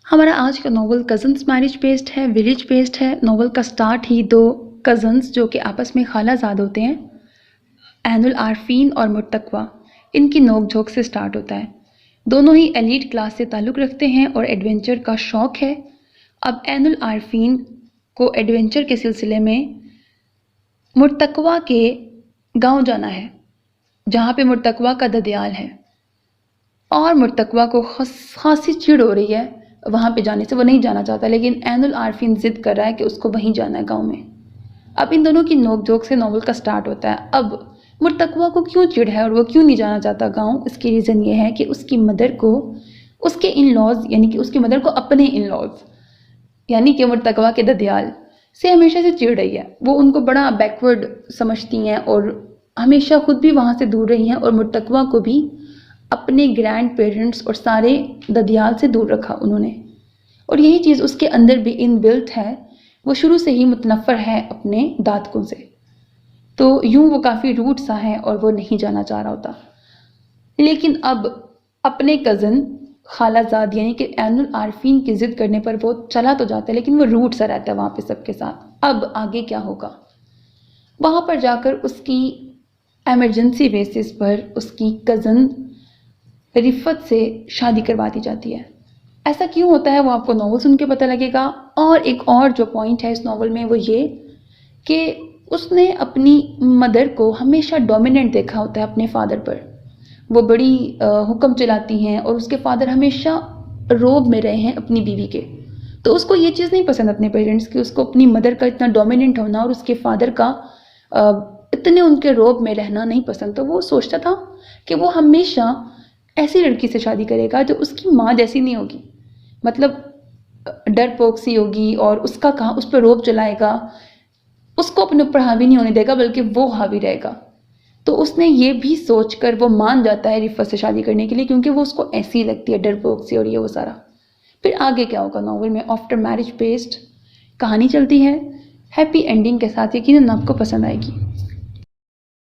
हमारा आज का नॉवल कज़न्स मैरिज बेस्ड है, विलेज बेस्ड है। नॉवल का स्टार्ट ही दो कज़न्स जो कि आपस में खालाजाद होते हैं, ऐनुल आरफीन और मुर्तकवा, इनकी नोक-झोंक से स्टार्ट होता है। दोनों ही एलीट क्लास से ताल्लुक़ रखते हैं और एडवेंचर का शौक़ है। अब ऐनुल आरफीन को एडवेंचर के सिलसिले में मुर्तकवा के गाँव जाना है, जहाँ पे मुर्तकवा का ददियाल है, और मुर्तकवा को खासी चिढ़ हो रही है वहाँ पे जाने से। वो नहीं जाना चाहता, लेकिन ऐनुल आरफीन ज़िद कर रहा है कि उसको वहीं जाना है, गाँव में। अब इन दोनों की नोक-झोंक से नॉवल का स्टार्ट होता है। अब मुर्तकवा को क्यों चिढ़ है और वो क्यों नहीं जाना चाहता गाँव, इसकी रीज़न ये है कि उसकी मदर को उसके इन लॉज, यानी कि उसकी मदर को अपने इन लॉज, यानी कि मुर्तकवा के ददियाल से हमेशा से चिढ़ रही है। वो उनको बड़ा बैकवर्ड समझती हैं और हमेशा खुद भी वहाँ से दूर रही हैं, और मुर्तकवा को भी अपने ग्रैंड पेरेंट्स और सारे ददियाल से दूर रखा उन्होंने। और यही चीज़ उसके अंदर भी इनबिल्ट है। वो शुरू से ही मुतनफ़र है अपने दादकों से, तो यूँ वो काफ़ी रूड सा है और वो नहीं जाना चाह रहा होता। लेकिन अब अपने कज़न खालाजाद यानी कि ऐनुल आरफीन की ज़िद करने पर वो चला तो जाता है, लेकिन वो रूड सा रहता है वहाँ पे सबके साथ। अब आगे क्या होगा? वहाँ पर जाकर उसकी एमरजेंसी बेसिस पर उसकी कज़न रिफ़त से शादी करवा दी जाती है। ऐसा क्यों होता है वो आपको नॉवल सुन के पता लगेगा। और एक और जो पॉइंट है इस नॉवल में वो ये कि उसने अपनी मदर को हमेशा डोमिनेंट देखा होता है अपने फादर पर। वो बड़ी हुक्म चलाती हैं और उसके फादर हमेशा रोब में रहे हैं अपनी बीवी के। तो उसको ये चीज़ नहीं पसंद अपने पेरेंट्स की, उसको अपनी मदर का इतना डोमिनेंट होना और उसके फादर का इतने उनके रोब में रहना नहीं पसंद। तो वो सोचता था कि वो हमेशा ऐसी लड़की से शादी करेगा जो उसकी माँ जैसी नहीं होगी, मतलब डरपोक सी होगी, और उसका कहा उस पर रोब चलाएगा, उसको अपने ऊपर हावी नहीं होने देगा बल्कि वो हावी रहेगा। तो उसने ये भी सोचकर वो मान जाता है रिफ़त से शादी करने के लिए, क्योंकि वो उसको ऐसी लगती है डरपोक सी और ये वो सारा। फिर आगे क्या होगा नॉवल में? आफ्टर मैरिज बेस्ड कहानी चलती है, हैप्पी एंडिंग के साथ। यकीनन आपको पसंद आएगी।